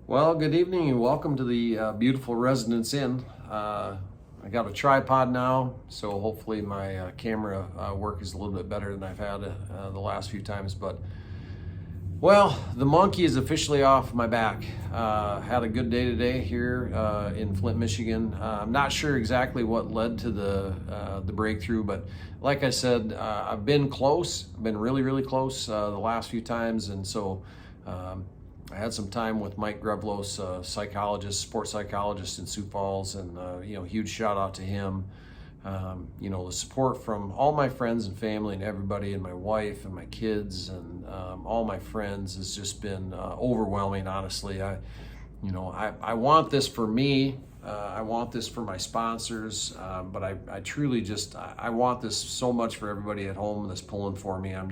Well, good evening and welcome to the beautiful Residence Inn. I got a tripod now, so hopefully my camera work is a little bit better than I've had the last few times. But, well, the monkey is officially off my back. Had a good day today here in Flint, Michigan. I'm not sure exactly what led to the breakthrough, but like I said, I've been close. I've been really, really close the last few times, and so I had some time with Mike Grevlos, psychologist, sports psychologist in Sioux Falls, and huge shout out to him. The support from all my friends and family and everybody, and my wife and my kids and all my friends has just been overwhelming. Honestly, I want this for me. I want this for my sponsors, but I truly just I want this so much for everybody at home that's pulling for me. I'm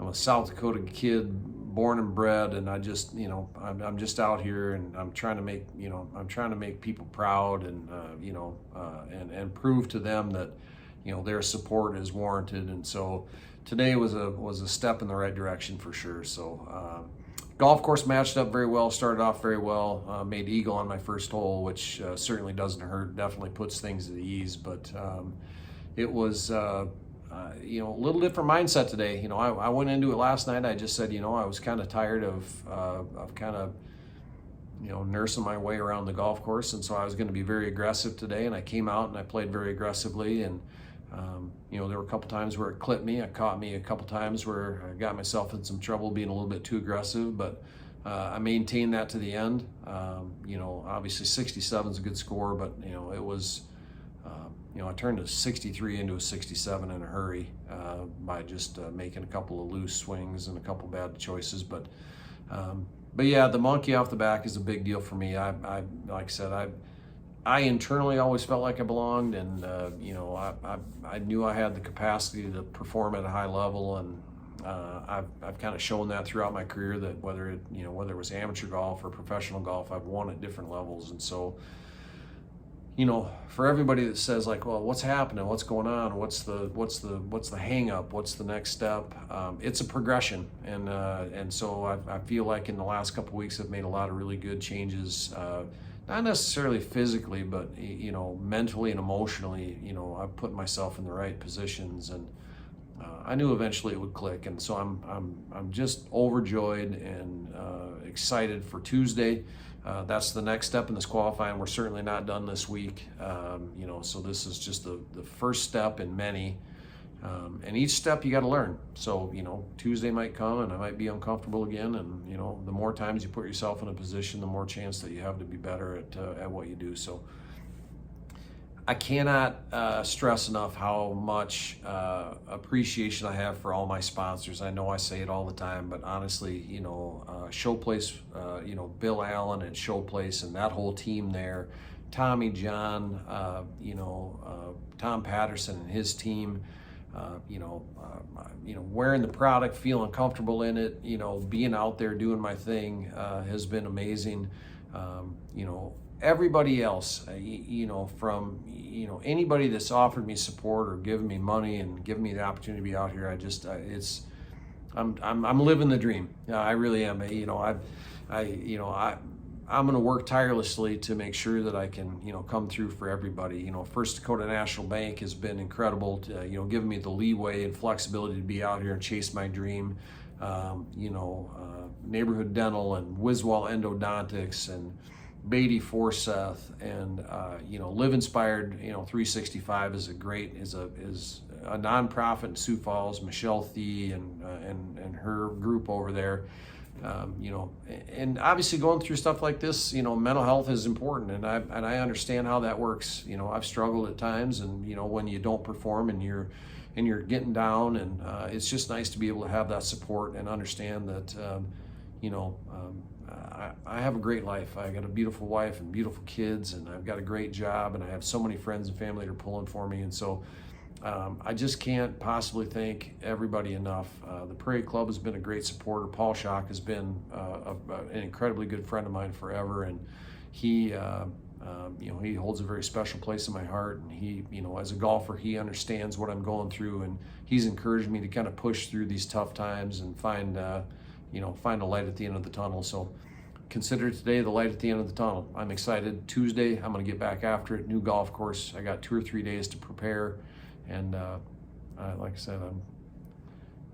a South Dakota kid, born and bred, and I just, I'm just out here, and I'm trying to make people proud, and and prove to them that, their support is warranted. And so today was a step in the right direction for sure. So golf course matched up very well, started off very well, made eagle on my first hole, which certainly doesn't hurt, definitely puts things at ease, but it was a little different mindset today. I went into it last night. I just said, I was kind of tired of kind of, nursing my way around the golf course. And so I was going to be very aggressive today. And I came out and I played very aggressively. And, there were a couple times where it clipped me. It caught me a couple times where I got myself in some trouble being a little bit too aggressive. But I maintained that to the end. Obviously 67 is a good score, but, it was, I turned a 63 into a 67 in a hurry by just making a couple of loose swings and a couple bad choices. But yeah, the monkey off the back is a big deal for me. I like I said, I internally always felt like I belonged, and I knew I had the capacity to perform at a high level, and I've kind of shown that throughout my career, that whether it was amateur golf or professional golf, I've won at different levels. And so, for everybody that says like, well, what's happening? What's going on? What's the hang up? What's the next step? It's a progression. And so I feel like in the last couple of weeks, I've made a lot of really good changes, not necessarily physically, but, mentally and emotionally. I've put myself in the right positions, and I knew eventually it would click. And so I'm just overjoyed and excited for Tuesday. That's the next step in this qualifying. We're certainly not done this week. So this is just the first step in many. And each step you got to learn. So, Tuesday might come and I might be uncomfortable again. And, the more times you put yourself in a position, the more chance that you have to be better at what you do. So I cannot stress enough how much appreciation I have for all my sponsors. I know I say it all the time, but honestly, Showplace, Bill Allen at Showplace and that whole team there, Tommy John, Tom Patterson and his team, wearing the product, feeling comfortable in it, being out there doing my thing has been amazing. Everybody else, from anybody that's offered me support or given me money and given me the opportunity to be out here, I'm living the dream. I really am. I'm going to work tirelessly to make sure that I can, come through for everybody. First Dakota National Bank has been incredible to, giving me the leeway and flexibility to be out here and chase my dream. Neighborhood Dental and Wiswall Endodontics and Beatty Forseth and Live Inspired 365 is a nonprofit in Sioux Falls. Michelle Thie and her group over there, and obviously going through stuff like this, mental health is important, and I understand how that works. I've struggled at times, and when you don't perform and you're getting down, and it's just nice to be able to have that support and understand that I have a great life. I got a beautiful wife and beautiful kids, and I've got a great job, and I have so many friends and family that are pulling for me. And so I just can't possibly thank everybody enough. The Prairie Club has been a great supporter. Paul Schock has been an incredibly good friend of mine forever, and he holds a very special place in my heart. And he, as a golfer, he understands what I'm going through, and he's encouraged me to kind of push through these tough times and find a light at the end of the tunnel. So consider today the light at the end of the tunnel. I'm excited. Tuesday, I'm going to get back after it. New golf course. I got 2 or 3 days to prepare, and like I said,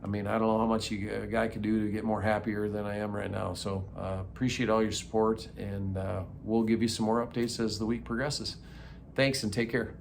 I mean, I don't know how much a guy could do to get more happier than I am right now. So appreciate all your support, and we'll give you some more updates as the week progresses. Thanks, and take care.